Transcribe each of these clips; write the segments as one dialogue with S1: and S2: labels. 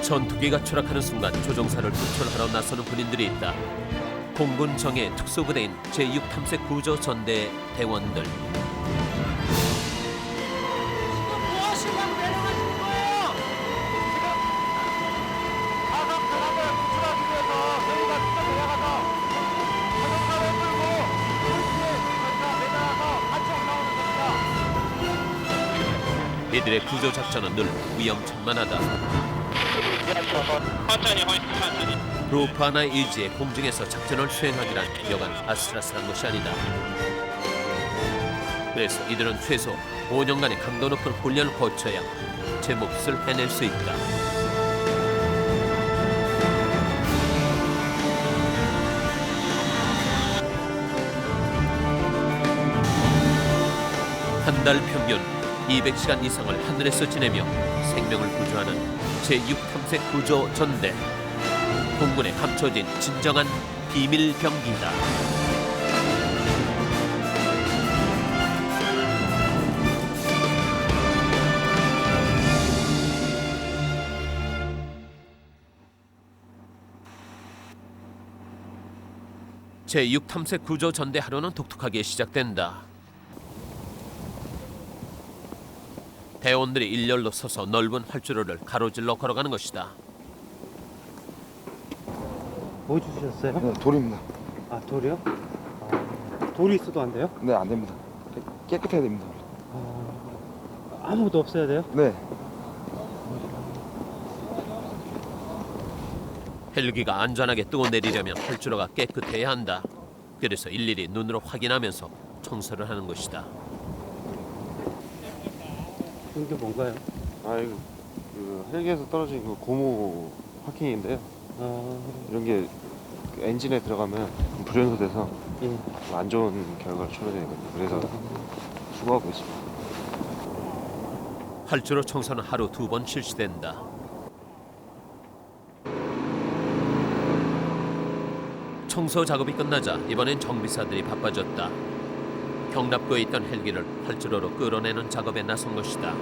S1: 전투기가 추락하는 순간 조종사를 구출하러 나서는 군인들이 있다. 공군 정예 특수부대인 제6탐색 구조 전대 대원들. 이들의 구조 작전은 늘 위험천만하다. 루프 하나의 의지에 공중에서 작전을 수행하기란 여간 아슬아슬한 것이 아니다. 그래서 이들은 최소 5년간의 강도 높은 훈련을 거쳐야 제 몫을 해낼 수 있다. 한 달 평균 200시간 이상을 하늘에서 지내며 생명을 구조하는 제6탐색 구조 전대. 공군에 감춰진 진정한 비밀 병기다. 제6탐색 구조 전대 하루는 독특하게 시작된다. 대원들이 일렬로 서서 넓은 활주로를 가로질러 걸어가는 것이다.
S2: 뭐 주셨어요?
S3: 네, 돌입니다.
S2: 아, 돌이요? 돌이 있어도 안 돼요?
S3: 네, 안 됩니다. 깨끗해야 됩니다.
S2: 아무것도 없어야 돼요?
S3: 네.
S1: 헬기가 안전하게 뜨고내리려면 활주로가 깨끗해야 한다. 그래서 일일이 눈으로 확인하면서 청소를 하는 것이다.
S2: 이게 뭔가요?
S4: 이거 그 헬기에서 떨어진 그 고무 파킹인데요. 이런 게그 엔진에 들어가면 불연소돼서
S2: 예.
S4: 안 좋은 결과를 초래되거든요. 그래서 수거하고 있습니다.
S1: 활주로 청소는 하루 2번 실시된다. 청소 작업이 끝나자 이번엔 정비사들이 바빠졌다. 경납고에 있던 헬기를 활주로로 끌어내는 작업에 나선 것이다.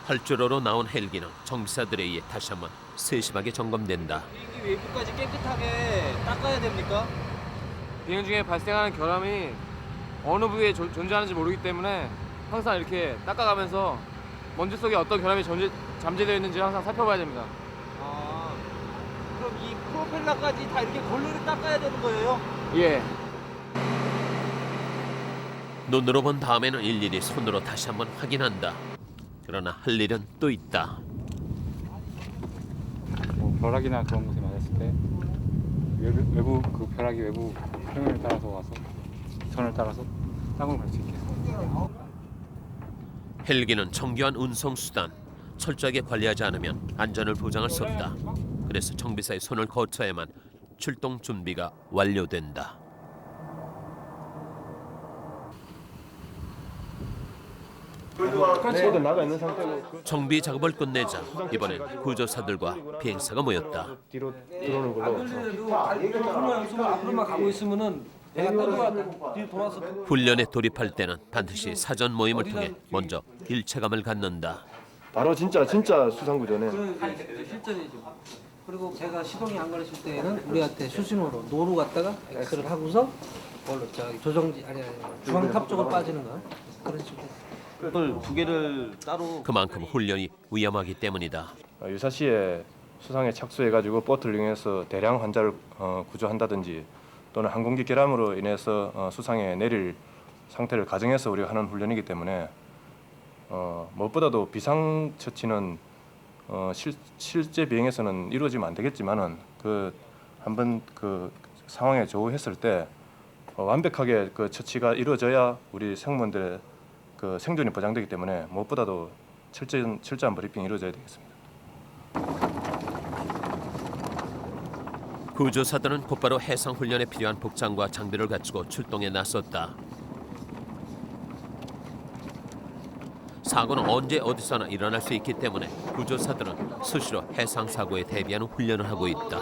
S1: 활주로로 나온 헬기는 정비사들에 의해 다시 한번 세심하게 점검된다.
S5: 비행기 외부까지 깨끗하게 닦아야 됩니까?
S6: 비행 중에 발생하는 결함이 어느 부위에 존재하는지 모르기 때문에 항상 이렇게 닦아가면서 먼지 속에 어떤 결함이 잠재되어 있는지 항상 살펴봐야 됩니다.
S5: 그럼 이 프로펠러까지 다 이렇게 골고루 닦아야 되는 거예요?
S6: 예.
S1: 눈으로 본 다음에는 일일이 손으로 다시 한번 확인한다. 그러나 할 일은 또 있다.
S7: 벼락이나 그런 곳에 맞았을 때 외부 그 벼락이 외부 표면을 따라서 와서 선을 따라서 땅으로 갈 수 있게.
S1: 헬기는 정교한 운송 수단, 철저하게 관리하지 않으면 안전을 보장할 수 없다. 그래서 정비사의 손을 거쳐야만 출동 준비가 완료된다.
S3: 나가 있는 상태로
S1: 정비 작업을 끝내자 이번엔 구조사들과 비행사가 모였다.
S3: 뒤로 들어오는 걸로.
S5: 앞으로만 가고 있으면은 내가 떠들어왔다. 뒤로 돌아서.
S1: 훈련에 돌입할 때는 반드시 사전 모임을 통해 먼저 일체감을 갖는다.
S3: 바로 진짜 수상구조네.
S5: 실전이죠. 그리고 제가 시동이 안 걸렸을 때에는 우리한테 수신호로 노루 갔다가 X를 하고서 뭘로 저기 조정지 아니 중앙탑 쪽으로 빠지는 거 그런 식으로.
S8: 이걸 두 개를 따로
S1: 그만큼 훈련이 위험하기 때문이다.
S9: 유사시에 수상에 착수해가지고 보트를 이용해서 대량 환자를 구조한다든지 또는 항공기 결함으로 인해서 수상에 내릴 상태를 가정해서 우리가 하는 훈련이기 때문에 무엇보다도 비상 처치는 실제 비행에서는 이루어지면 안 되겠지만은 그 한번 그 상황에 조우했을 때 완벽하게 그 처치가 이루어져야 우리 승무원들의 그 생존이 보장되기 때문에 무엇보다도 철저한 브리핑이 이루어져야 되겠습니다.
S1: 구조사들은 곧바로 해상 훈련에 필요한 복장과 장비를 갖추고 출동에 나섰다. 사고는 언제 어디서나 일어날 수 있기 때문에 구조사들은 수시로 해상 사고에 대비하는 훈련을 하고 있다.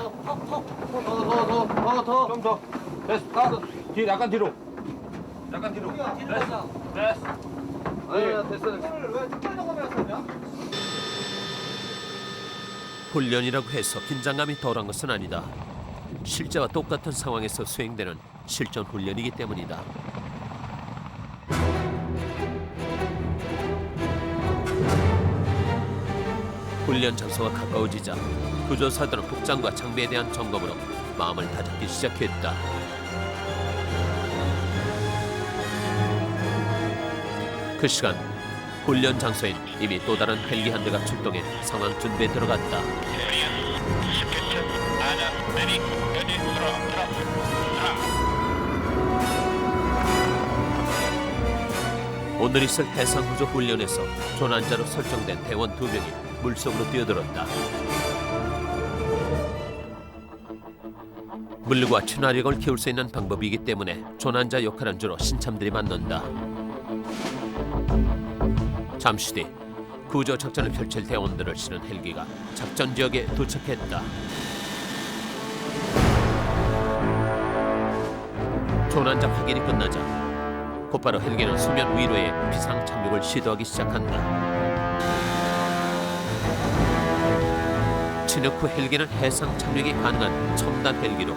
S6: 좀 더. 됐어. 뒤 약간 뒤로. 약간 뒤로. 됐어. 됐어.
S1: 훈련이라고 해서 긴장감이 덜한 것은 아니다. 실제와 똑같은 상황에서 수행되는 실전 훈련이기 때문이다. 훈련 장소가 가까워지자 구조사들은 복장과 장비에 대한 점검으로 마음을 다잡기 시작했다. 그 시간 훈련 장소엔 이미 또 다른 헬기 한 대가 출동해 상황 준비에 들어갔다. 오늘 있을 해상구조 훈련에서 조난자로 설정된 대원 2명이 물속으로 뛰어들었다. 물과 친화력을 키울 수 있는 방법이기 때문에 조난자 역할은 주로 신참들이 맡는다. 잠시 뒤 구조 작전을 펼칠 대원들을 실은 헬기가 작전 지역에 도착했다. 조난자 확인이 끝나자 곧바로 헬기는 수면 위로에 비상 착륙을 시도하기 시작한다. 진흙 후 헬기는 해상 착륙이 가능한 첨단 헬기로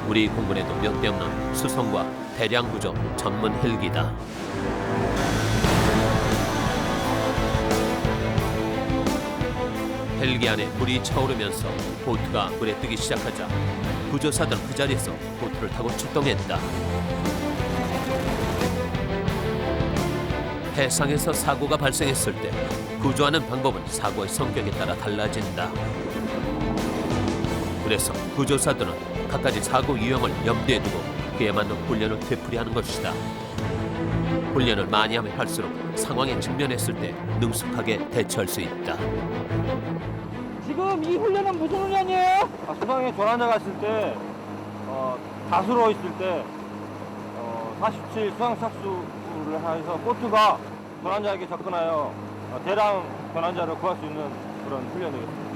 S1: 우리 공군에도 몇 대 없는 수송과 대량 구조 전문 헬기다. 헬기 안에 물이 차오르면서 보트가 물에 뜨기 시작하자 구조사들은 그 자리에서 보트를 타고 출동했다. 해상에서 사고가 발생했을 때 구조하는 방법은 사고의 성격에 따라 달라진다. 그래서 구조사들은 각가지 사고 유형을 염두에 두고 그에 맞는 훈련을 되풀이하는 것이다. 훈련을 많이 하면 할수록 상황에 직면했을 때 능숙하게 대처할 수 있다.
S6: 지금 이 훈련은 무슨 훈련이에요?
S3: 수상에 조난자가 있을 때 다수로 있을 때 47 수상 착수를 해서 보트가 조난자에게 접근하여 대량 조난자를 구할 수 있는 그런 훈련이겠습니다.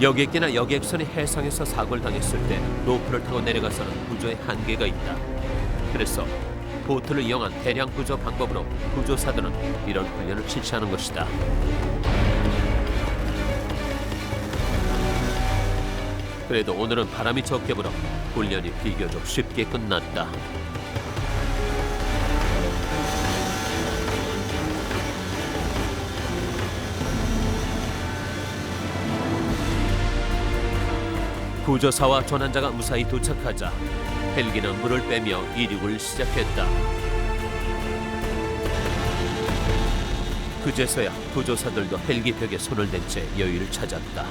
S1: 여객기나 여객선이 해상에서 사고를 당했을 때 로프를 타고 내려가서는 구조의 한계가 있다. 그래서 보트를 이용한 대량 구조 방법으로 구조사들은 이런 훈련을 실시하는 것이다. 그래도 오늘은 바람이 적게 불어 훈련이 비교적 쉽게 끝났다. 구조사와 조난자가 무사히 도착하자 헬기는 물을 빼며 이륙을 시작했다. 그제서야 구조사들도 헬기 벽에 손을 댄 채 여유를 찾았다.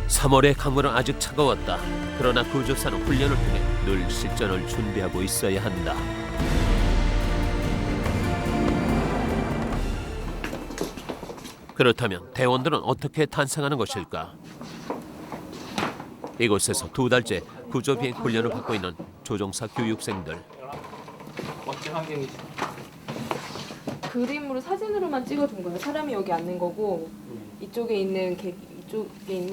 S1: (3월의) 강물은 아직 차가웠다. 그러나 구조사는 훈련을 통해 늘 실전을 준비하고 있어야 한다. 그렇다면 대원들은 어떻게 탄생하는 것일까? 이곳에서 2달째 구조 비행 훈련을 받고 있는 조종사 교육생들.
S6: 멋진 환경이지.
S10: 그림으로 사진으로만 찍어준 거예요. 사람이 여기 앉는 거고 이쪽에 있는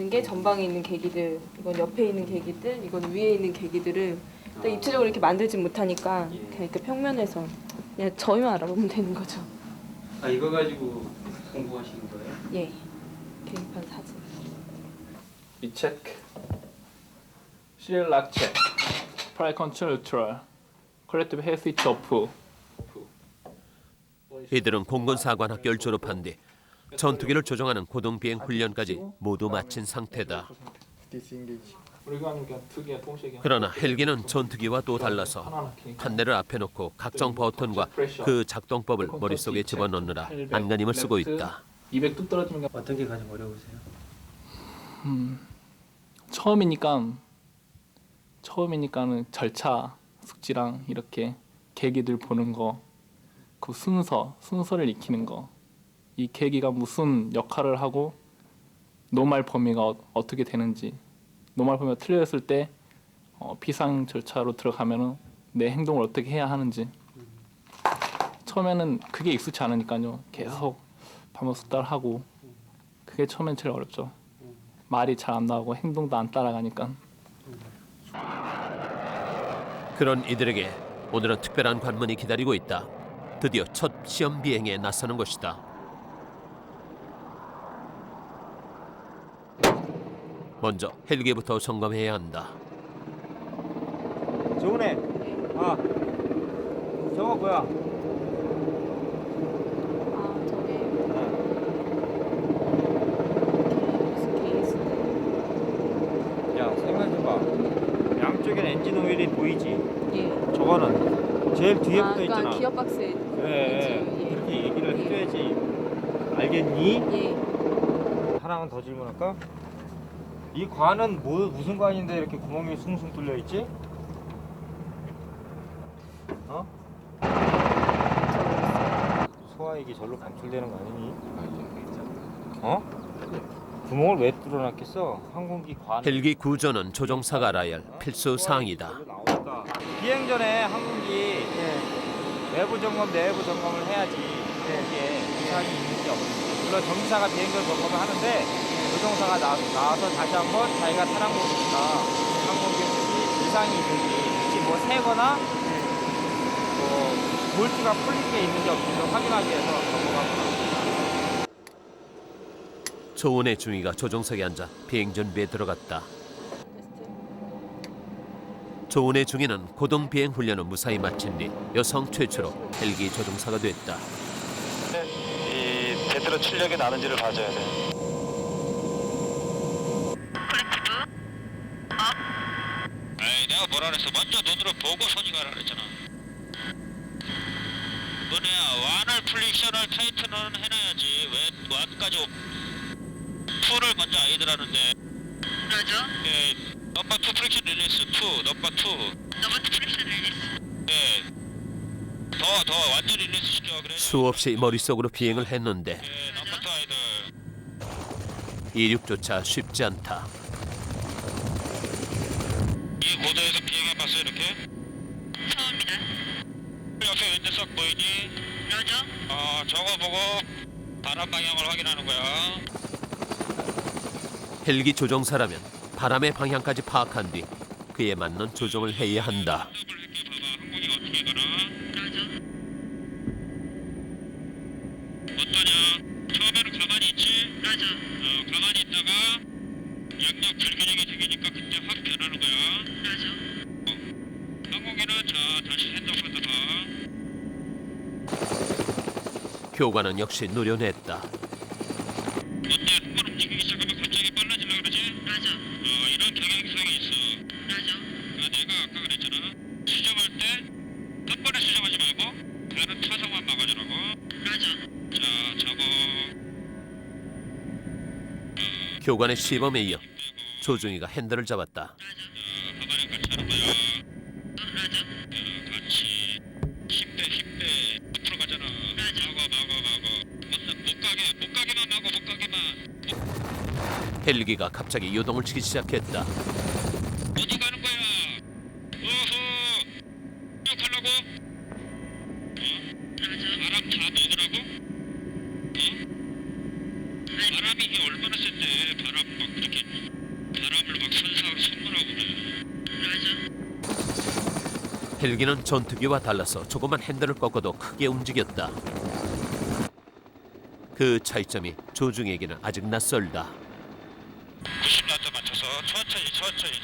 S10: 게 전방에 있는 계기들, 이건 옆에 있는 계기들, 이건 위에 있는 계기들을 또 입체적으로 이렇게 만들지 못하니까 그냥 이렇게 평면에서 그냥 저희만 알아보면 되는 거죠.
S8: 아 이거 가지고 공부하시는 거예요?
S10: 예, 계기판 사진.
S6: 이 체크. 시리얼 락 체크. 프라이 컨트롤 뉴트럴. 컬렉티브 헤어 스위치 오프.
S1: 이들은 공군사관학교를 졸업한 뒤 전투기를 조종하는 고등비행 훈련까지 모두 마친 상태다. 그러나 헬기는 전투기와 또 달라서 한 대를 앞에 놓고 각종 버튼과 그 작동법을 머릿속에 집어넣느라 안간힘을 쓰고 있다.
S6: 200 뚝 떨어지면
S2: 어떤 게 가장 어려우세요?
S6: 처음이니까는 절차 숙지랑 이렇게 계기들 보는 거, 그 순서를 익히는 거, 이 계기가 무슨 역할을 하고 노말 범위가 어떻게 되는지
S11: 노말품에 틀렸을 때 비상 절차로 들어가면은 내 행동을 어떻게 해야 하는지 처음에는 그게 익숙치 않으니까요. 계속 반복 숙달하고 그게 처음엔 제일 어렵죠. 말이 잘 안 나오고 행동도 안 따라가니까.
S1: 그런 이들에게 오늘은 특별한 관문이 기다리고 있다. 드디어 첫 시험 비행에 나서는 것이다. 먼저 헬기부터 점검해야 한다.
S3: 좋으네. 아, 저거 뭐야?
S10: 아 저게 무슨 케이스?
S3: 야, 생각해봐. 양쪽엔 엔진 오일이 보이지?
S10: 예.
S3: 저거는 제일 뒤에
S10: 아,
S3: 붙어
S10: 그러니까
S3: 있잖아.
S10: 기어 박스에
S3: 그래,
S10: 예.
S3: 그렇게 얘기를
S10: 예.
S3: 해줘야지. 알겠니?
S10: 예.
S3: 하나만 더 질문할까? 이 관은 무슨 관인데 이렇게 구멍이 숭숭 뚫려 있지? 어? 소화액이 절로 방출되는 거 아니니? 어? 구멍을 왜 뚫어놨겠어? 항공기 관.
S1: 헬기 구조는 조종사가 알아야 할 필수 사항이다.
S3: 나오니까. 비행 전에 항공기 외부 점검, 내부 점검을 해야지 이게 이상이 있는지 없는지. 물론 정비사가 비행전 점검을 하는데 조종사가 나와서 다시 한번 자기가 탄 항공기니까 항공기 혹시 이상이 있는지, 혹시 뭐 새거나 뭐 볼트가 풀린 게 있는지 없는지 확인하기 위해서 점검합니다.
S1: 조은의 중위가 조종석에 앉아 비행 준비에 들어갔다. 조은의 중위는 고등 비행 훈련을 무사히 마친 뒤 여성 최초로 헬기 조종사가 됐다.
S4: 이 제대로 출력이 나는지를 봐줘야 돼.
S8: 아이, 내가 뭐라 그랬어? 먼저 눈으로 보고 손익하라 그랬잖아. 완을 플릭션을 타이트는 해놔야지. 왜 완까지 풀을 먼저 아이들 하는데. 그러죠? 예, 넘버 2 프릭션 릴리스 2, 넘버 2. 넘버 2 프릭션 릴리스. 예. 더 완전 릴리스 시켜. 그래.
S1: 수없이 머릿속으로 비행을 했는데
S8: 예, 넘버 2 아이들.
S1: 이륙조차 쉽지 않다.
S8: 이 고도에서 비행해봤어 이렇게? 처음이다. 옆에 왼쪽 보이니? 그러죠? 저거 보고 바람 방향을 확인하는 거야.
S1: 헬기 조종사라면 바람의 방향까지 파악한 뒤 그에 맞는 조종을 해야 한다.
S8: 항공이 어떻게 가나? 그러죠? 어떠냐? 처음에는 가만히 있지? 그러죠? 가만히 있다가 양력 불균형이 생기니까 그때 확 변하는 거야. 그러죠? 항공기는 다시 핸드폰 봐.
S1: 교관은 역시 노련했다.
S8: 어때? 한번 움직이기 시작하면 갑자기 빨라지려고 그러지? 맞아. 이런 경향성이 있어. 맞아. 내가 아까 그랬잖아. 수정할 때 한 번에 수정하지 말고 다른 타성만 막아주라고. 맞아. 자, 잡아.
S1: 교관의 시범에 이어 조중이가 핸들을 잡았다.
S8: 가만히 같이 하는 거야. 맞아. 같이. 힘빼. 앞으로 가잖아. 못 가게만 막어.
S1: 헬기가 갑자기 요동을 치기 시작했다.
S8: 어디 가는 거야? 어허! 쭉 하려고? 바람 다 먹으라고? 바람이 이게 얼마나 센데 바람 막 그렇게 바람을 막 선물하고 그래.
S1: 헬기는 전투기와 달라서 조그만 핸들을 꺾어도 크게 움직였다. 그 차이점이 조중에게는 아직 낯설다.
S8: 90나트 맞춰서 천천히.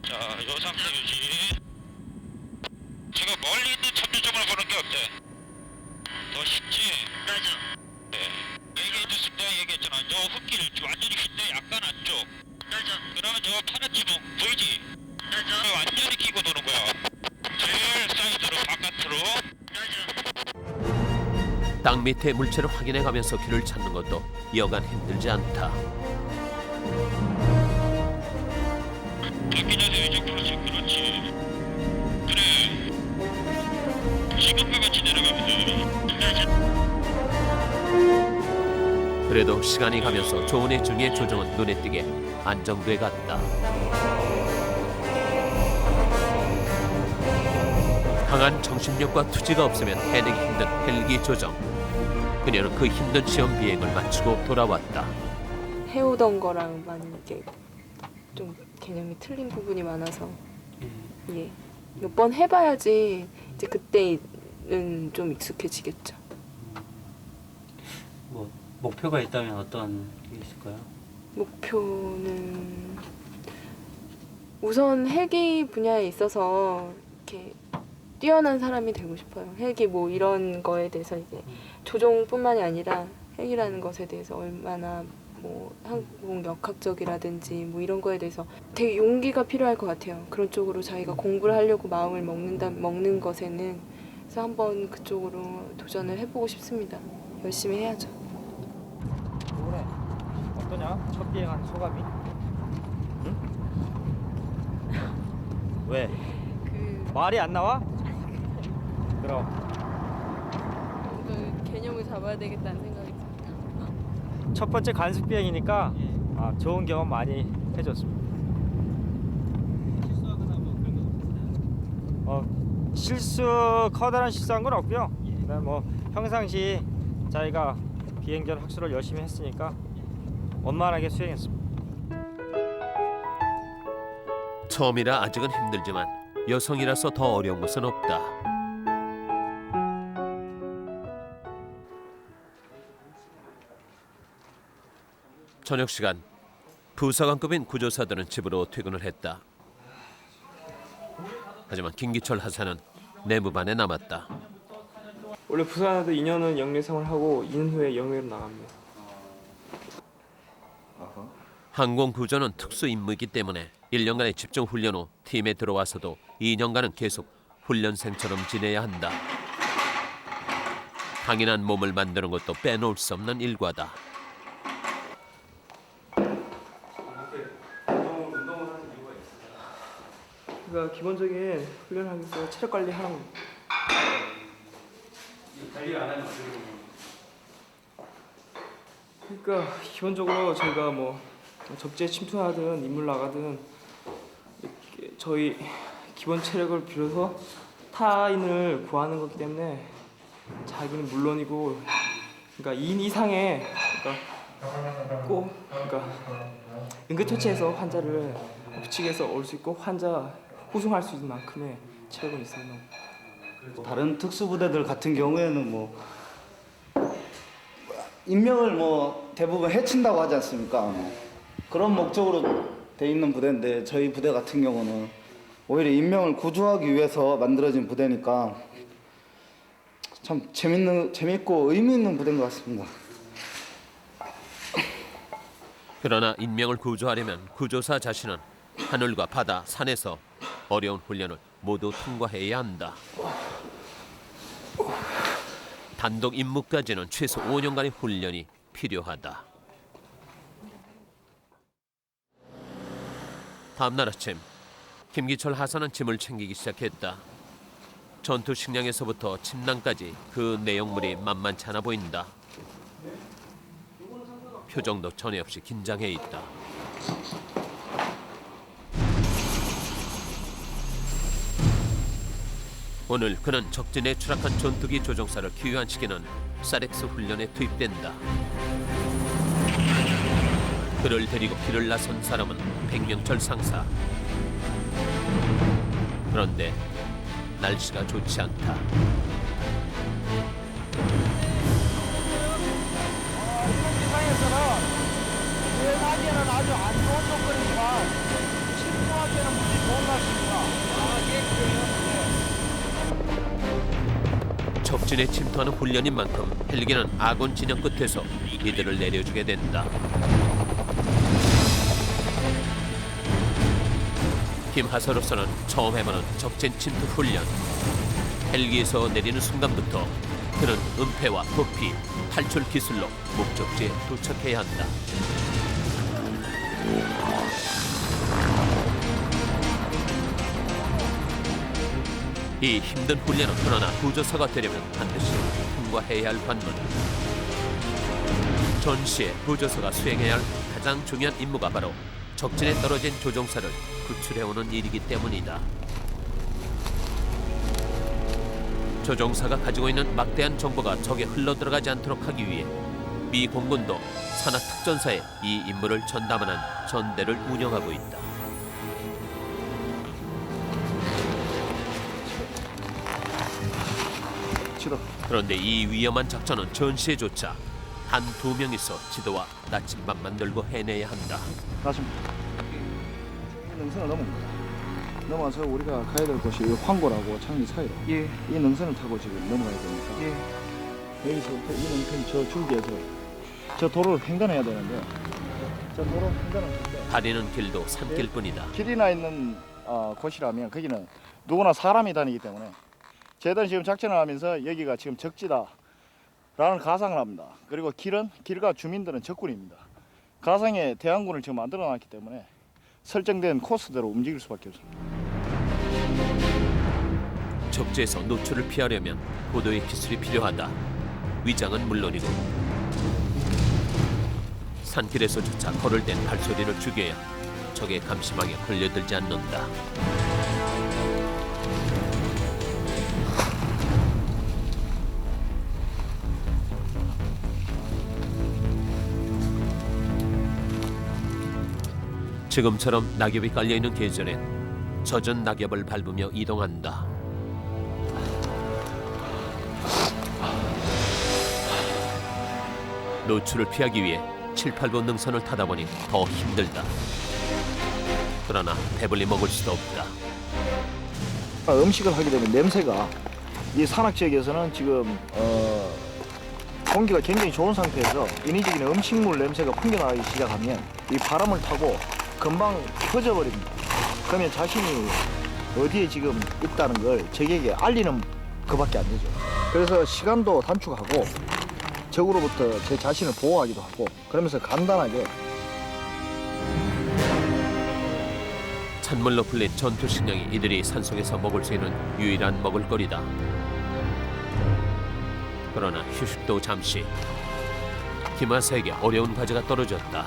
S8: 자, 요 상태 유지. 지금 멀리 있는 천둥점을 보는 게 어때? 더 쉽지? 맞아. 네. 얘기해줬을 때 얘기했잖아. 저 흙길 완전히 흰데 약간 안쪽. 맞아. 그러면 저 파란 지붕 보이지? 맞아. 완전히 끼고 도는 거야. 제일 사이드로 바깥으로. 맞아.
S1: 땅 밑의 물체를 확인해가면서 길을 찾는 것도 여간 힘들지 않다.
S8: 바퀴 자세 이쪽 그렇지. 그래. 지금과 같이 내려가면 돼.
S1: 그래도 시간이 가면서 조은의 중의 조정은 눈에 띄게 안정돼 갔다. 강한 정신력과 투지가 없으면 해내기 힘든 헬기 조정. 그녀는 그 힘든 시험 비행을 마치고 돌아왔다.
S10: 해오던 거랑 많이 이게 좀 개념이 틀린 부분이 많아서 예. 몇 번 해봐야지 이제 그때는 좀 익숙해지겠죠.
S2: 뭐 목표가 있다면 어떤 게 있을까요?
S10: 목표는 우선 헬기 분야에 있어서 이렇게 뛰어난 사람이 되고 싶어요. 헬기 뭐 이런 거에 대해서 이제 조종뿐만이 아니라 헬기라는 것에 대해서 얼마나 뭐 항공역학적이라든지 뭐 이런 거에 대해서 되게 용기가 필요할 것 같아요. 그런 쪽으로 자기가 공부를 하려고 마음을 먹는 것에는 그래서 한번 그쪽으로 도전을 해보고 싶습니다. 열심히 해야죠.
S3: 그래 어떠냐? 첫 비행한 소감이? 응? 왜? 말이 안 나와? 그럼
S10: 개념을 잡아야 되겠다는 생각이 듭니다.
S3: 첫 번째 관습 비행이니까 좋은 경험 많이 해줬습니다. 커다란 실수한 건 없고요. 그다음 뭐 평상시 저희가 비행 전 학습을 열심히 했으니까 원만하게 수행했습니다.
S1: 처음이라 아직은 힘들지만 여성이라서 더 어려운 것은 없다. 저녁 시간, 부사관급인 구조사들은 집으로 퇴근을 했다. 하지만 김기철 하사는 내무반에 남았다.
S12: 원래 부사관도 2년은 영내 생활하고 2년 후에 영내로 나갑니다.
S1: 항공구조는 특수 임무이기 때문에 1년간의 집중 훈련 후 팀에 들어와서도 2년간은 계속 훈련생처럼 지내야 한다. 강인한 몸을 만드는 것도 빼놓을 수 없는 일과다.
S12: 그러니까 기본적인 훈련하기 위해서 체력 관리 하는 거.
S3: 관리를 안 하면 어떻게
S12: 그러니까 기본적으로 저희가 뭐 적지에 침투하든 인물 나가든 이렇게 저희 기본 체력을 빌려서 타인을 구하는 거기 때문에 자기는 물론이고 그러니까 2인 이상의 그러니까 응급처치해서 환자를 부치게해서 올 수 있고 환자 호송할 수 있는 만큼의 체력은 있어요.
S13: 다른 특수부대들 같은 경우에는 뭐 인명을 뭐 대부분 해친다고 하지 않습니까? 그런 목적으로 돼 있는 부대인데 저희 부대 같은 경우는 오히려 인명을 구조하기 위해서 만들어진 부대니까 참 재밌고 의미 있는 부대인 것 같습니다.
S1: 그러나 인명을 구조하려면 구조사 자신은 하늘과 바다, 산에서 어려운 훈련을 모두 통과해야 한다. 단독 임무까지는 최소 5년간의 훈련이 필요하다. 다음 날 아침, 김기철 하사는 짐을 챙기기 시작했다. 전투 식량에서부터 침낭까지 그 내용물이 만만치 않아 보인다. 표정도 전에 없이 긴장해 있다. 오늘 그는 적진에 추락한 전투기 조종사를 귀환시키는 사렉스 훈련에 투입된다. 그를 데리고 길을 나선 사람은 백명철 상사. 그런데 날씨가 좋지 않다.
S3: 세상에서는 낮에는 아주 안 좋은 조건이지만 침투한테는 무지 좋은 날씨입니다.
S1: 적진에 침투하는 훈련인 만큼 헬기는 아군 진영 끝에서 이들을 내려주게 된다. 김 하사로서는 처음 해보는 적진 침투 훈련. 헬기에서 내리는 순간부터 그는 은폐와 도피, 탈출 기술로 목적지에 도착해야 한다. 이 힘든 훈련은 그러나 구조사가 되려면 반드시 통과해야 할 관문. 전시의 보조서가 수행해야 할 가장 중요한 임무가 바로 적진에 떨어진 조종사를 구출해오는 일이기 때문이다. 조종사가 가지고 있는 막대한 정보가 적에 흘러들어가지 않도록 하기 위해 미 공군도 산하특전사에 이 임무를 전담하는 전대를 운영하고 있다. 그런데 이 위험한 작전은 전시에조차 한 두 명이서 지도와 나침반만 들고 해내야 한다.
S13: 능선을 넘은 거야. 넘어서 우리가 가야 될 곳이 황고라고 창리 사이로.
S12: 예.
S13: 이 능선을 타고 지금 넘어가야 되니까.
S12: 예.
S13: 여기서부터 이 능선 저 줄기에서 저 도로를 횡단해야 되는데 저 도로 횡단을 할 때
S1: 다니는 길도 산길뿐이다.
S13: 길이 나 있는 곳이라면 거기는 누구나 사람이 다니기 때문에 저희들은 지금 작전을 하면서 여기가 지금 적지다라는 가상을 합니다. 그리고 길과 주민들은 적군입니다. 가상에 대항군을 지금 만들어놨기 때문에 설정된 코스대로 움직일 수밖에 없습니다.
S1: 적지에서 노출을 피하려면 고도의 기술이 필요하다. 위장은 물론이고 산길에서조차 걸을 땐 발소리를 죽여야 적의 감시망에 걸려들지 않는다. 지금처럼 낙엽이 깔려있는 계절엔 젖은 낙엽을 밟으며 이동한다. 노출을 피하기 위해 7, 8번 능선을 타다 보니 더 힘들다. 그러나 배불리 먹을 수도 없다.
S13: 음식을 하게 되면 냄새가 이 산악 지역에서는 지금 공기가 굉장히 좋은 상태에서 인위적인 음식물 냄새가 풍겨나기 시작하면 이 바람을 타고 금방 퍼져버립니다. 그러면 자신이 어디에 지금 있다는 걸 적에게 알리는 그밖에 안 되죠. 그래서 시간도 단축하고 적으로부터 제 자신을 보호하기도 하고 그러면서 간단하게
S1: 찬물로 풀린 전투식량이 이들이 산속에서 먹을 수 있는 유일한 먹을거리다. 그러나 휴식도 잠시. 김하사에게 어려운 과제가 떨어졌다.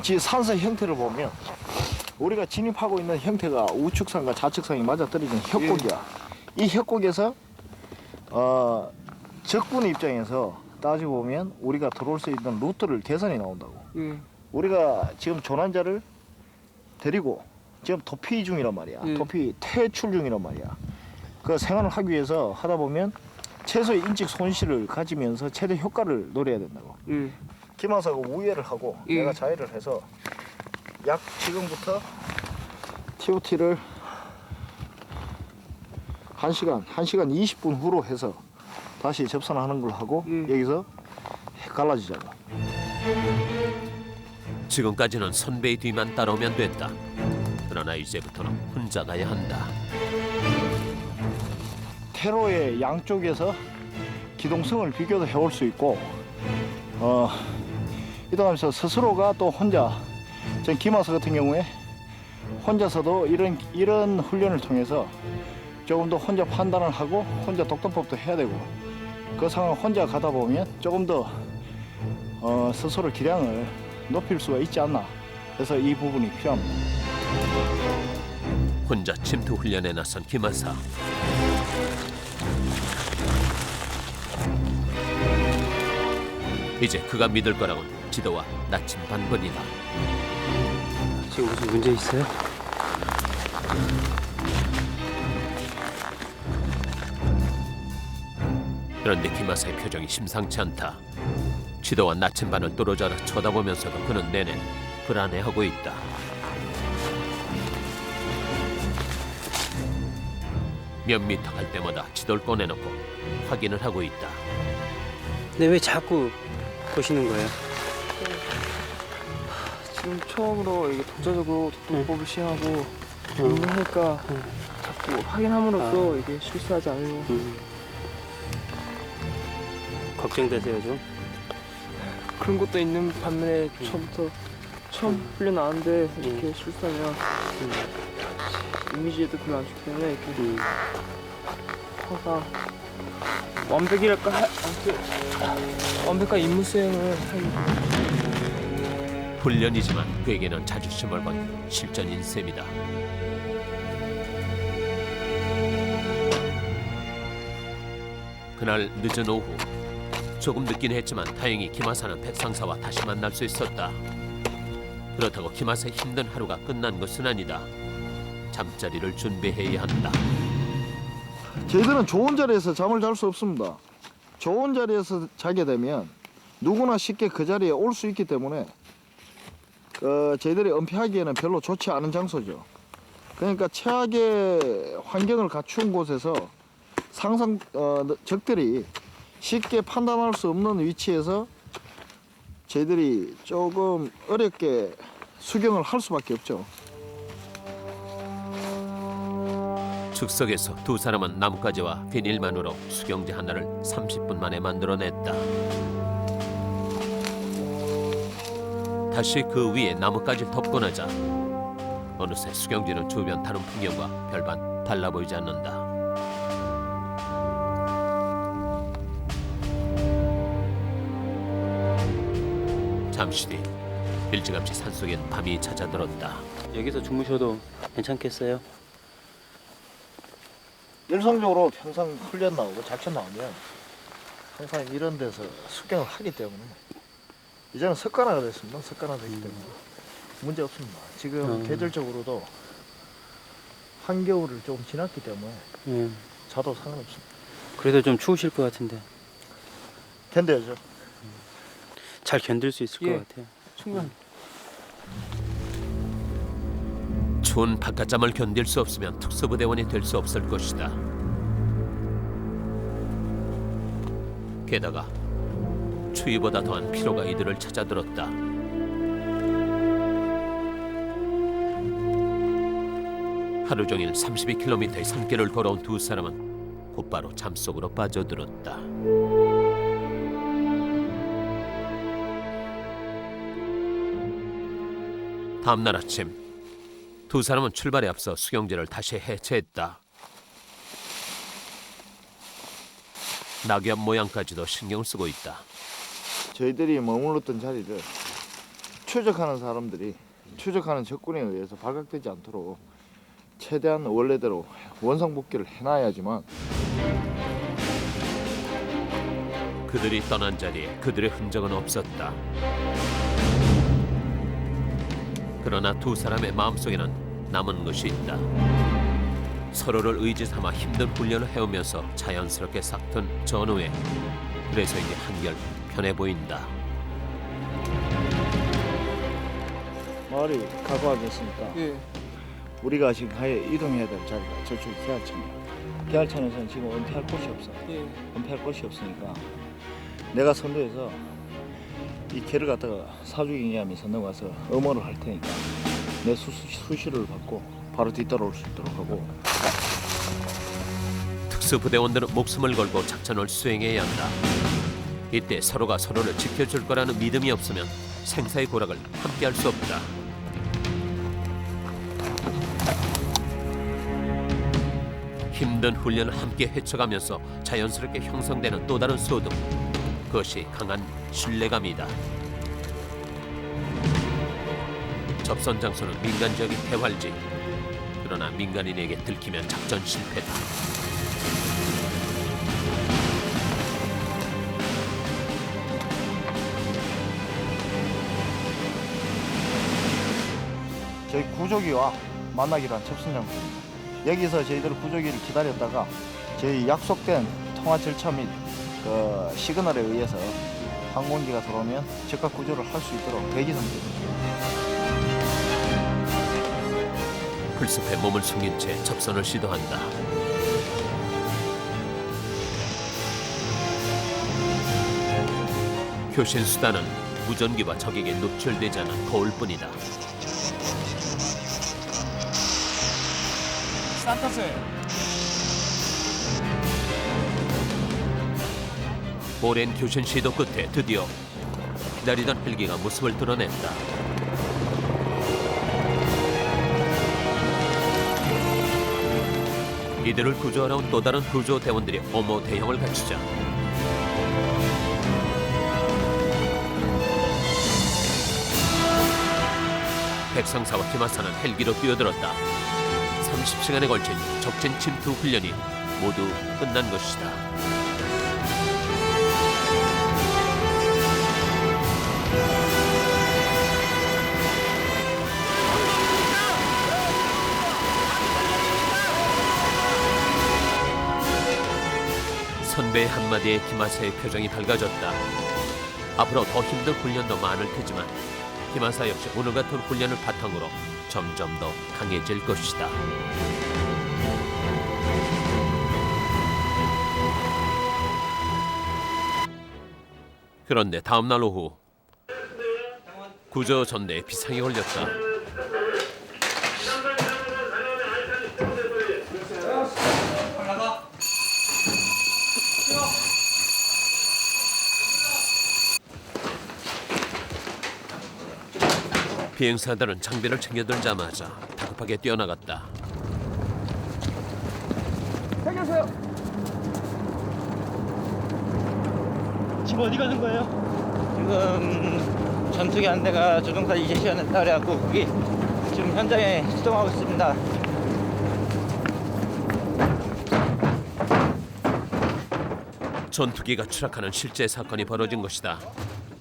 S13: 지 산사 형태를 보면 우리가 진입하고 있는 형태가 우측선과 좌측선이 맞아떨어진 협곡이야. 이 협곡에서 적군 입장에서 따지고 보면 우리가 들어올 수 있는 루트를 계산이 나온다고. 우리가 지금 조난자를 데리고 지금 도피 중이란 말이야. 도피 퇴출 중이란 말이야. 그 생활을 하기 위해서 하다 보면 최소의 인적 손실을 가지면서 최대 효과를 노려야 된다고. 김하사가 우회를 하고 내가 자해를 해서 약 지금부터 TOT를 1시간 20분 후로 해서 다시 접선하는 걸 하고 여기서 갈라지자고.
S1: 지금까지는 선배의 뒤만 따라오면 됐다. 그러나 이제부터는 혼자 가야 한다.
S13: 테러의 양쪽에서 기동성을 비교도 해올 수 있고 이동하면서 스스로가 또 혼자 전 김하사 같은 경우에 혼자서도 이런 훈련을 통해서 조금 더 혼자 판단을 하고 혼자 독단법도 해야 되고 그 상황 혼자 가다 보면 조금 더 스스로 기량을 높일 수가 있지 않나. 그래서 이 부분이 필요합니다.
S1: 혼자 침투 훈련에 나선 김하사. 이제 그가 믿을 거라곤 지도와 나침반뿐이다.
S2: 지금 무슨 문제 있어요?
S1: 그런데 김하사의 표정이 심상치 않다. 지도와 나침반을 뚫어져라 쳐다보면서도 그는 내내 불안해하고 있다. 몇 미터 갈 때마다 지도를 꺼내놓고 확인을 하고 있다.
S2: 근데 왜 자꾸 보시는 거예요?
S12: 지금 처음으로 이게 독자적으로 독단법을 시행하고 하니까 자꾸 확인함으로써 이게 실수하지 않으려고.
S2: 걱정되세요 좀?
S12: 그런 것도 있는 반면에 처음 훈련 나왔는데 이렇게 실수하면 이미지에도 별로 안 좋기 때문에 이렇게 화가 완벽한 임무 수행을 하기.
S1: 훈련이지만 그에게는 자존심을 건 실전인 셈이다. 그날 늦은 오후, 조금 늦긴 했지만 다행히 김하사는 백상사와 다시 만날 수 있었다. 그렇다고 김하사의 힘든 하루가 끝난 것은 아니다. 잠자리를 준비해야 한다.
S14: 저희들은 좋은 자리에서 잠을 잘 수 없습니다. 좋은 자리에서 자게 되면 누구나 쉽게 그 자리에 올 수 있기 때문에 저희들이 은폐하기에는 별로 좋지 않은 장소죠. 그러니까 최악의 환경을 갖춘 곳에서 적들이 쉽게 판단할 수 없는 위치에서 저희들이 조금 어렵게 수경을 할 수밖에 없죠.
S1: 즉석에서 두 사람은 나뭇가지와 비닐만으로 수경재 하나를 30분 만에 만들어냈다. 다시 그 위에 나뭇가지를 덮고 나자 어느새 수경재는 주변 다른 풍경과 별반 달라 보이지 않는다. 잠시 뒤 일찌감치 산속엔 밤이 찾아들었다.
S2: 여기서 주무셔도 괜찮겠어요?
S14: 일상적으로 평상 훈련 나오고 작전 나오면 항상 이런 데서 수경을 하기 때문에 이제는 습관화가 됐습니다. 습관화되기 때문에 문제 없습니다. 지금 계절적으로도 한겨울을 좀 지났기 때문에 자도 상관없습니다.
S2: 그래도 좀 추우실 것 같은데.
S14: 견뎌야죠.
S2: 잘 견딜 수 있을 것 같아요.
S12: 충분히.
S1: 추운 바깥잠을 견딜 수 없으면 특수부대원이 될 수 없을 것이다. 게다가 추위보다 더한 피로가 이들을 찾아들었다. 하루 종일 32km의 산길을 걸어온 두 사람은 곧바로 잠속으로 빠져들었다. 다음날 아침 두 사람은 출발에 앞서 수경재를 다시 해체했다. 낙엽 모양까지도 신경을 쓰고 있다.
S14: 저희들이 머물렀던 자리를 추적하는 사람들이 추적하는 적군에 의해서 발각되지 않도록 최대한 원래대로 원상복귀를 해놔야지만
S1: 그들이 떠난 자리에 그들의 흔적은 없었다. 그러나 두 사람의 마음속에는 남은 것이 있다. 서로를 의지 삼아 힘든 훈련을 해오면서 자연스럽게 싹튼 전후에 그래서 이제 한결 편해 보인다.
S14: 마을이 각오하겠습니까?
S12: 예.
S14: 우리가 지금 가에 이동해야 될 자리가 저쪽 계알천이야. 계알천에서는 지금 은폐할 곳이 없어.
S12: 예.
S14: 은폐할 곳이 없으니까 내가 선도해서 이 개를 갖다가 사주기념이 선동가서 엄호를 할 테니까 내 수시를 받고 바로 뒤따라올 수 있도록 하고.
S1: 특수부대원들은 목숨을 걸고 작전을 수행해야 한다. 이때 서로가 서로를 지켜줄 거라는 믿음이 없으면 생사의 고락을 함께할 수 없다. 힘든 훈련을 함께 헤쳐가면서 자연스럽게 형성되는 또 다른 소득. 그것이 강한 신뢰감이다. 접선 장소는 민간 지역의 대활지. 그러나 민간인에게 들키면 작전 실패다.
S14: 저희 구조기와 만나기로 한 접선 장소입니다. 여기서 저희들 구조기를 기다렸다가 저희 약속된 통화 절차 및 시그널에 의해서 항공기가 들어오면 즉각 구조를 할 수 있도록 대기 상태입니다.
S1: 풀숲에 몸을 숨긴 채 접선을 시도한다. 교신 수단은 무전기와 적에게 노출되지 않은 거울뿐이다.
S6: 산타세.
S1: 오랜 교신 시도 끝에 드디어 기다리던 헬기가 모습을 드러냈다. 이들을 구조하러 온 또 다른 구조대원들이 어머 대형을 갖추자 백상사와 김하사는 헬기로 뛰어들었다. 30시간에 걸친 적진 침투 훈련이 모두 끝난 것이다. 선배의 한마디에 김하사의 표정이 밝아졌다. 앞으로 더 힘든 훈련도 많을 테지만 김하사 역시 오늘 같은 훈련을 바탕으로 점점 더 강해질 것이다. 그런데 다음 날 오후 구조 전대에 비상이 걸렸다. 비행사들은 장비를 챙겨들자마자 다급하게 뛰어나갔다.
S2: 살려주세요. 지금 어디 가는 거예요?
S13: 지금 전투기 한 대가 조종사 이재시간에 따라갖고 거기 지금 현장에 수송하고 있습니다.
S1: 전투기가 추락하는 실제 사건이 벌어진 것이다.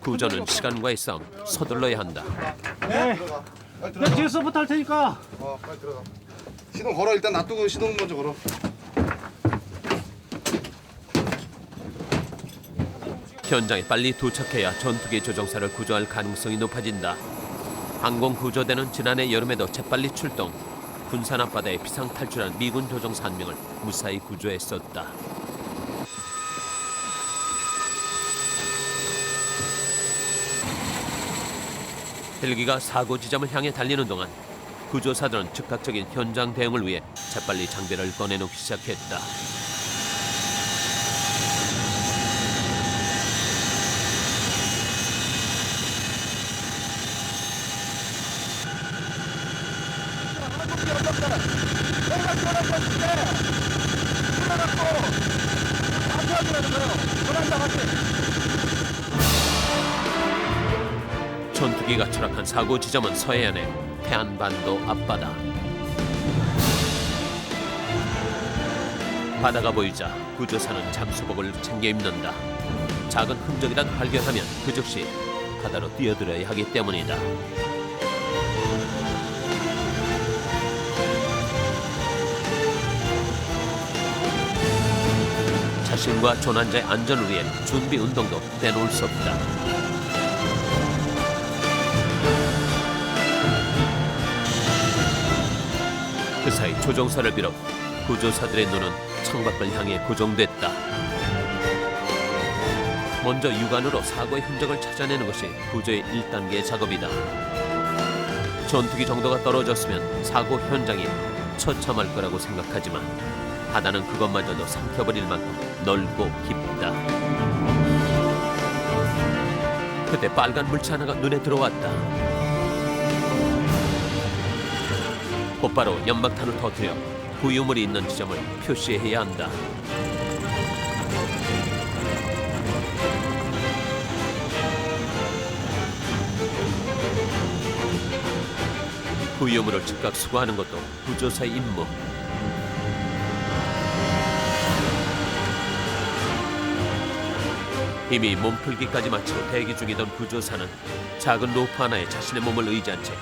S1: 구조는 시간과의 싸움, 서둘러야 한다.
S2: 네. 내가 뒤에 서포트 할 테니까.
S4: 빨리 들어가. 시동 걸어. 일단 놔두고 시동 먼저 걸어.
S1: 현장에 빨리 도착해야 전투기 조종사를 구조할 가능성이 높아진다. 항공구조대는 지난해 여름에도 재빨리 출동, 군산 앞바다에 비상탈출한 미군 조종사 한 명을 무사히 구조했었다. 헬기가 사고 지점을 향해 달리는 동안 구조사들은 즉각적인 현장 대응을 위해 재빨리 장비를 꺼내놓기 시작했다. 전투기가 추락한 사고 지점은 서해안의 태안반도 앞바다. 바다가 보이자 구조사는 잠수복을 챙겨 입는다. 작은 흔적이라도 발견하면 그 즉시 바다로 뛰어들어야 하기 때문이다. 자신과 조난자의 안전을 위해 준비 운동도 빼놓을 수 없다. 그 사이 조종사를 비롯 구조사들의 눈은 창밖을 향해 고정됐다. 먼저 육안으로 사고의 흔적을 찾아내는 것이 구조의 1단계 작업이다. 전투기 정도가 떨어졌으면 사고 현장이 처참할 거라고 생각하지만 바다는 그것마저도 삼켜버릴 만큼 넓고 깊다. 그때 빨간 물체 하나가 눈에 들어왔다. 곧바로 연막탄을 터뜨려 구유물이 있는 지점을 표시해야 한다. 구유물을 즉각 수거하는 것도 구조사의 임무. 이미 몸풀기까지 마치고 대기 중이던 구조사는 작은 로프 하나에 자신의 몸을 의지한 채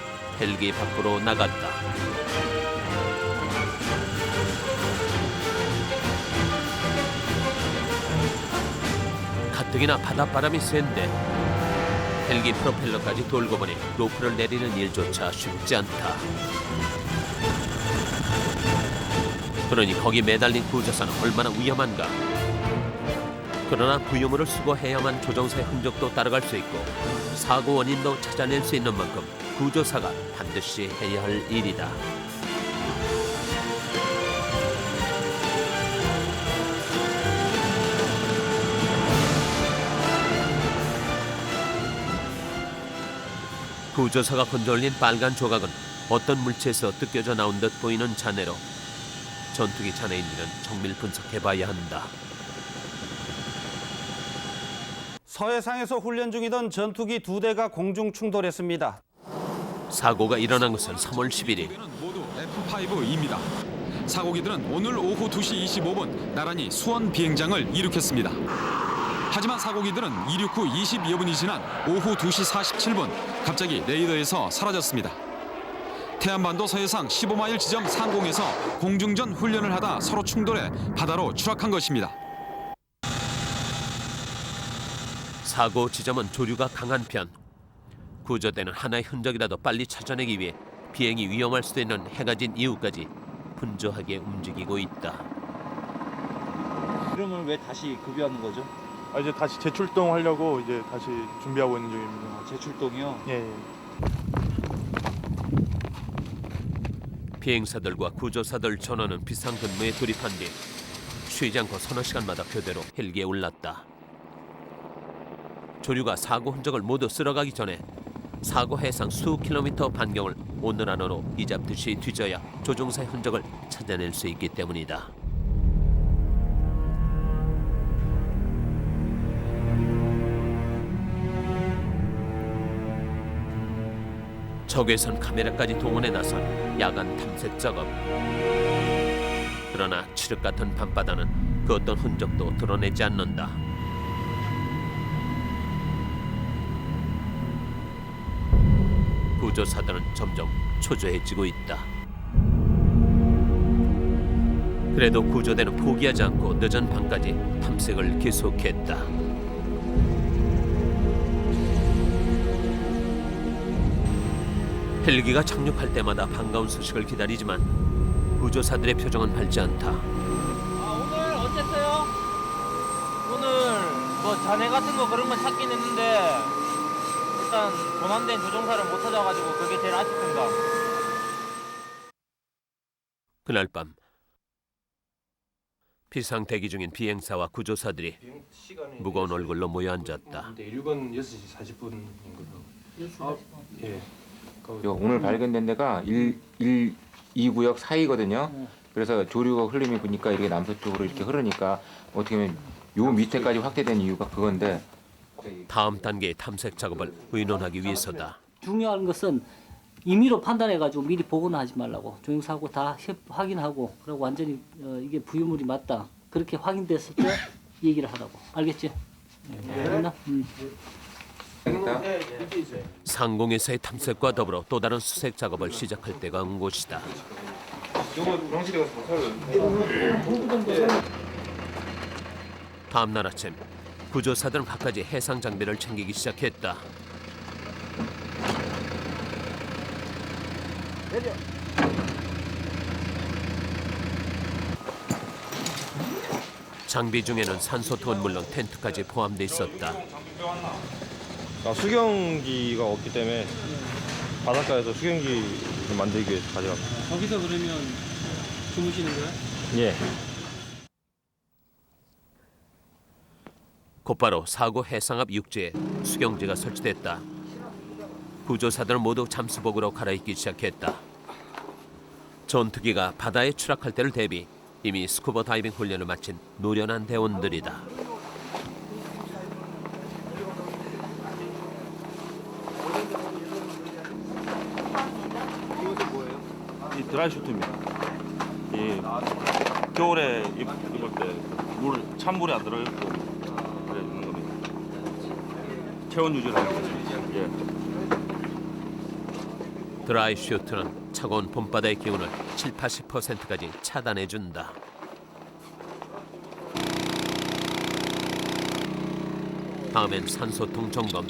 S1: 헬기 밖으로 나갔다. 가뜩이나 바닷바람이 센데 헬기 프로펠러까지 돌고 보니 로프를 내리는 일조차 쉽지 않다. 그러니 거기 매달린 구조사는 얼마나 위험한가. 그러나 구유물을 수거해야만 조종사의 흔적도 따라갈 수 있고 사고 원인도 찾아낼 수 있는 만큼 구조사가 반드시 해야 할 일이다. 구조사가 건져올린 빨간 조각은 어떤 물체에서 뜯겨져 나온 듯 보이는 잔해로 전투기 잔해인지는 정밀 분석해봐야 한다.
S15: 서해상에서 훈련 중이던 전투기 2대가 공중 충돌했습니다.
S1: 사고가 일어난 것은 3월 11일.
S16: 모두 F5E입니다. 사고기들은 오늘 오후 2시 25분 나란히 수원 비행장을 이륙했습니다. 하지만 사고기들은 이륙 후 20여 분이 지난 오후 2시 47분 갑자기 레이더에서 사라졌습니다. 태안반도 서해상 15마일 지점 상공에서 공중전 훈련을 하다 서로 충돌해 바다로 추락한 것입니다.
S1: 사고 지점은 조류가 강한 편. 구조대는 하나의 흔적이라도 빨리 찾아내기 위해 비행이 위험할 수도 있는 해가 진 이후까지 분주하게 움직이고 있다.
S17: 그러면 왜 다시 급유하는 거죠?
S18: 이제 다시 재출동하려고 이제 다시 준비하고 있는 중입니다.
S17: 재출동이요?
S18: 예.
S1: 비행사들과 구조사들 전원은 비상근무에 돌입한 뒤 쉬지 않고 서너 시간마다 교대로 헬기에 올랐다. 조류가 사고 흔적을 모두 쓸어가기 전에 사고 해상 수 킬로미터 반경을 오늘 안으로 이잡듯이 뒤져야 조종사의 흔적을 찾아낼 수 있기 때문이다. 적외선 카메라까지 동원해 나선 야간 탐색 작업. 그러나 칠흑 같은 밤바다는 그 어떤 흔적도 드러내지 않는다. 구조사들은 점점 초조해지고 있다. 그래도 구조대는 포기하지 않고 늦은 밤까지 탐색을 계속했다. 헬기가 착륙할 때마다 반가운 소식을 기다리지만 구조사들의 표정은 밝지 않다.
S3: 오늘 어땠어요? 오늘 뭐 잔해 같은 거 그런 거 찾긴 했는데 일단 고난된 조종사를 못 찾아가지고 그게 제일 아쉽습니다.
S1: 그날 밤 비상 대기 중인 비행사와 구조사들이 무거운 얼굴로 모여 앉았다.
S9: 이륙은 6시 40분인 걸로. 예.
S19: 오늘 발견된 데가 2구역 사이거든요. 그래서 조류가 흘림이 보니까 이렇게 남서쪽으로 이렇게 흐르니까 어떻게 보면 요 밑에까지 확대된 이유가 그건데
S1: 다음 단계의 탐색 작업을 의논하기 위해서다.
S20: 중요한 것은 임의로 판단해가지고 미리 보고는 하지 말라고. 조종사하고 다 확인하고 그리고 완전히 이게 부유물이 맞다. 그렇게 확인됐을 때 얘기를 하라고. 알겠지? 알겠나?
S1: 상공에서의 탐색과 더불어 또 다른 수색 작업을 시작할 때가 온 곳이다. 다음 날 아침 구조사들은 갖가지 해상 장비를 챙기기 시작했다. 장비 중에는 산소통은 물론 텐트까지 포함돼 있었다.
S3: 수경기가 없기 때문에 바닷가에서 수경기 만들기 위해서 가져갑니다.
S2: 거기서 그러면 주무시는 거야?
S3: 예.
S1: 곧바로 사고 해상 앞 육지에 수경지가 설치됐다. 구조사들은 모두 잠수복으로 갈아입기 시작했다. 전투기가 바다에 추락할 때를 대비 이미 스쿠버 다이빙 훈련을 마친 노련한 대원들이다.
S3: 이 드라이 슈트입니다. 이 겨울에 입을 때 찬물에 안 들어있고 그래 입는 겁니다. 체온 유지를 하는 거죠. 예.
S1: 드라이 슈트는 차가운 봄바다의 기온을 70-80%까지 차단해준다. 다음엔 산소통 점검.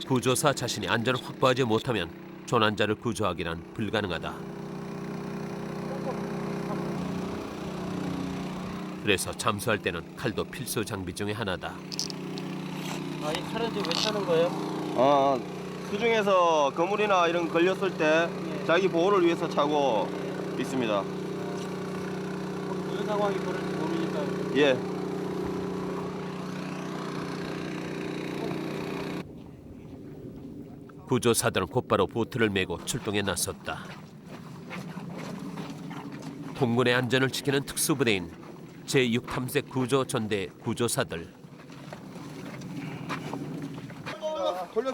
S1: 구조사 자신이 안전을 확보하지 못하면 조난자를 구조하기란 불가능하다. 그래서 잠수할 때는 칼도 필수 장비 중에 하나다.
S3: 이 차를 지금 왜 타는 거예요? 수중에서 거물이나 이런 거 걸렸을 때 자기 보호를 위해서 차고 있습니다.
S2: 무슨 상황이 벌어질지 모르니까.
S3: 예.
S1: 구조사들은 곧바로 보트를 메고 출동에 나섰다. 공군의 안전을 지키는 특수부대인 제6탐색 구조전대 구조사들.
S21: 돌려.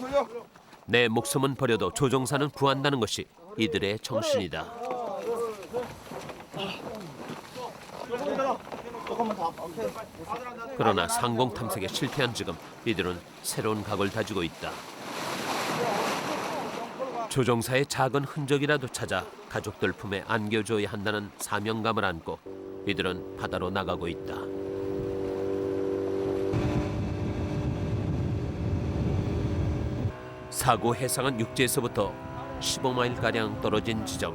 S1: 내 목숨은 버려도 조종사는 구한다는 것이 이들의 정신이다. 그러나 상공 탐색에 실패한 지금 이들은 새로운 각을 다지고 있다. 조종사의 작은 흔적이라도 찾아 가족들 품에 안겨줘야 한다는 사명감을 안고 이들은 바다로 나가고 있다. 사고 해상은 육지에서부터 15마일가량 떨어진 지점.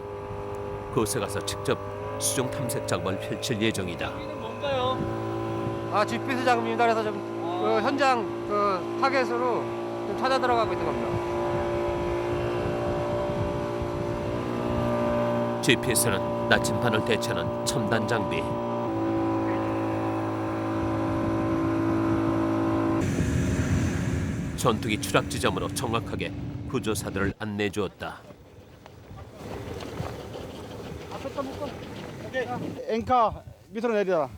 S1: 그곳에 가서 직접 수중 탐색 작업을 펼칠 예정이다.
S3: GPS 작업입니다. 그래서 좀 현장 타겟으로 좀 찾아 들어가고 있는 겁니다.
S1: GPS는 나침반을 대체하는 첨단 장비. 전투기 추락 지점으로 정확하게 구조사들을 안내해 주었다.
S14: 앵커 밑으로 내리라.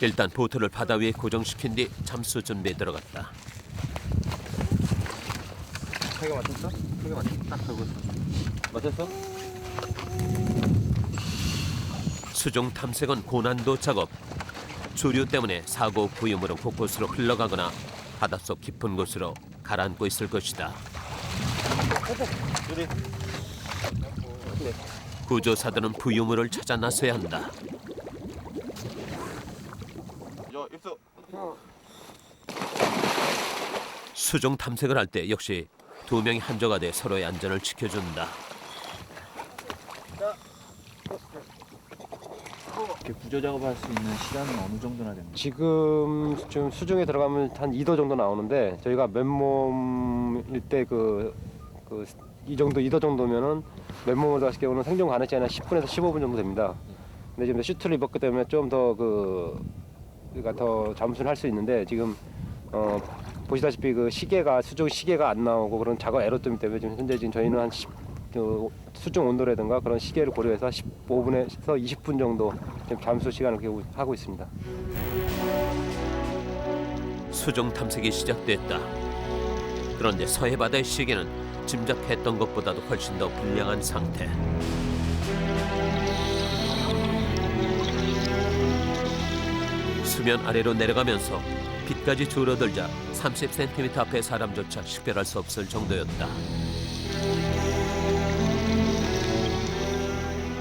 S1: 일단 보트를 바다 위에 고정시킨 뒤 잠수 준비에 들어갔다.
S4: 크게 맞췄어? 크게 맞췄어? 딱 그거 맞췄어?
S1: 수중 탐색은 고난도 작업. 조류 때문에 사고 부유물은 곳곳으로 흘러가거나 바닷속 깊은 곳으로 가라앉고 있을 것이다. 구조사들은 부유물을 찾아 나서야 한다. 수중 탐색을 할 때 역시 두 명이 한조가 돼 서로의 안전을 지켜준다.
S17: 구조 작업할 수 있는 시간은 어느 정도나 됩니까?
S2: 지금 수중에 들어가면 한 2도 정도 나오는데 저희가 맨몸일 때 이 정도 2도 정도면은 맨몸으로 갔을 경우는 생존 가능성이 한 10분에서 15분 정도 됩니다. 근데 지금 슈트를 입었기 때문에 좀 더 그러니까 더 잠수를 할 수 있는데 지금 보시다시피 그 시계가 수중 시계가 안 나오고 그런 작업 에러 때문에 지금 현재 저희는 한 수중 온도라든가 그런 시계를 고려해서 15분에서 20분 정도 지금 잠수 시간을 하고 있습니다.
S1: 수중 탐색이 시작됐다. 그런데 서해 바다의 시계는 짐작했던 것보다도 훨씬 더 불량한 상태. 수면 아래로 내려가면서 빛까지 줄어들자 30cm 앞의 사람조차 식별할 수 없을 정도였다.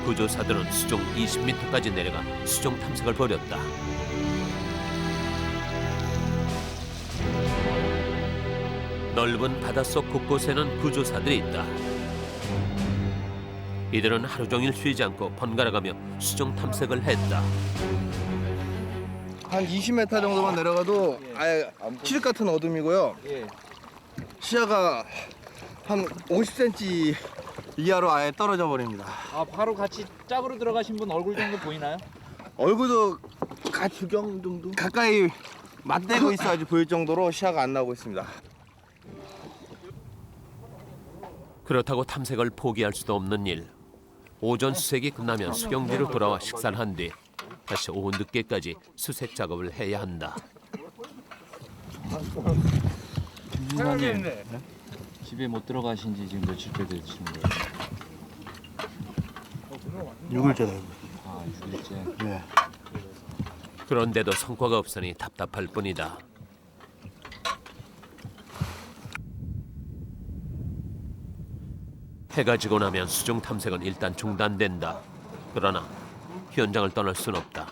S1: 구조사들은 수중 20m까지 내려가 수중 탐색을 벌였다. 넓은 바닷속 곳곳에는 구조사들이 있다. 이들은 하루 종일 쉬지 않고 번갈아가며 수중 탐색을 했다.
S22: 한 20m 정도만 내려가도 아예 칠흑 같은 어둠이고요. 시야가 한 50cm 이하로 아예 떨어져 버립니다.
S17: 아, 바로 같이 짝으로 들어가신 분 얼굴 정도 보이나요?
S22: 얼굴도 주경 정도 가까이 맞대고 있어야지 보일 정도로 시야가 안 나오고 있습니다.
S1: 그렇다고 탐색을 포기할 수도 없는 일. 오전 수색이 끝나면 수경지로 돌아와 식사를 한 뒤 다시 오후 늦게까지 수색 작업을 해야 한다.
S17: 김준환님, 집에 못 들어가신 지 지금 며칠째 되시는 거예요?
S14: 6일째 되고.
S17: 아, 6일째?
S14: 네.
S1: 그런데도 성과가 없으니 답답할 뿐이다. 해가 지고 나면 수중 탐색은 일단 중단된다. 그러나 현장을 떠날 순 없다.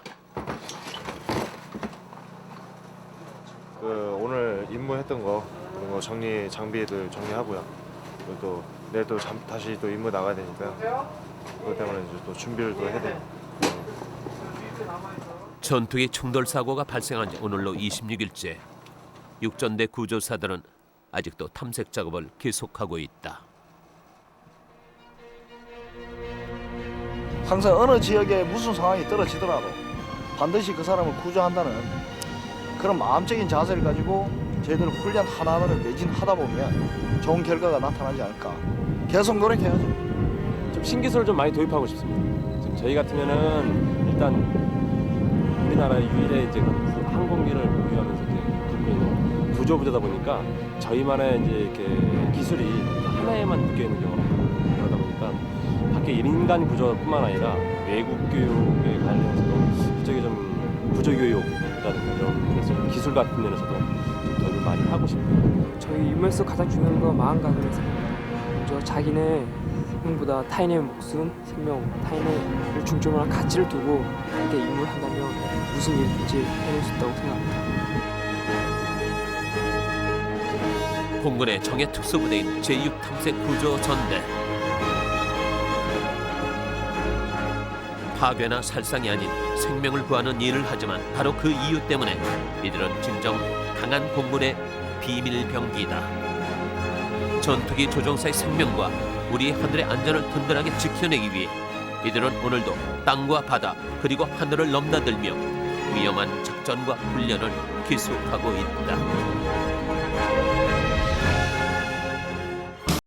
S4: 오늘 임무했던 거 그런 거 장비들 정리하고요. 그리고 또 내일 또 다시 또 임무 나가야 되니까요. 그것 때문에 이제 또 준비를 또 해야 돼요.
S1: 전투기 충돌 사고가 발생한 지 오늘로 26일째. 육전대 구조사들은 아직도 탐색 작업을 계속하고 있다.
S14: 항상 어느 지역에 무슨 상황이 떨어지더라도 반드시 그 사람을 구조한다는 그런 마음적인 자세를 가지고 저희들 훈련 하나하나를 매진하다 보면 좋은 결과가 나타나지 않을까. 계속 노력해야죠. 좀
S5: 신기술을 좀 많이 도입하고 싶습니다. 지금 저희 같으면은 일단 우리나라 유일의 이제 항공기를 보유하면서 이제 갖고 있는 구조부대다 보니까 저희만의 이제 이렇게 기술이 하나에만 묶여 있는 경우가 많아요. 그러다 보니까 밖에 인간 구조뿐만 아니라 외국 교육에 관련해서도 그쪽에 좀 구조 교육이라든가 이런 기술 같은 면에서도 좀 도입을 많이 하고 싶고요.
S12: 저희 임무에서 가장 중요한 건 마음가짐을 생각합니다. 먼저 자기네 생명보다 타인의 목숨, 생명, 타인을 중점으로 한 가치를 두고 함께 임무를 한다면 무슨 일든지 해낼 수 있다고 생각합니다.
S1: 공군의 정예 특수부대인 제6탐색구조전대. 파괴나 살상이 아닌 생명을 구하는 일을 하지만 바로 그 이유 때문에 이들은 진정 강한 공군의 비밀 병기이다. 전투기 조종사의 생명과 우리 하늘의 안전을 든든하게 지켜내기 위해 이들은 오늘도 땅과 바다 그리고 하늘을 넘나들며 위험한 작전과 훈련을 기속하고 있다.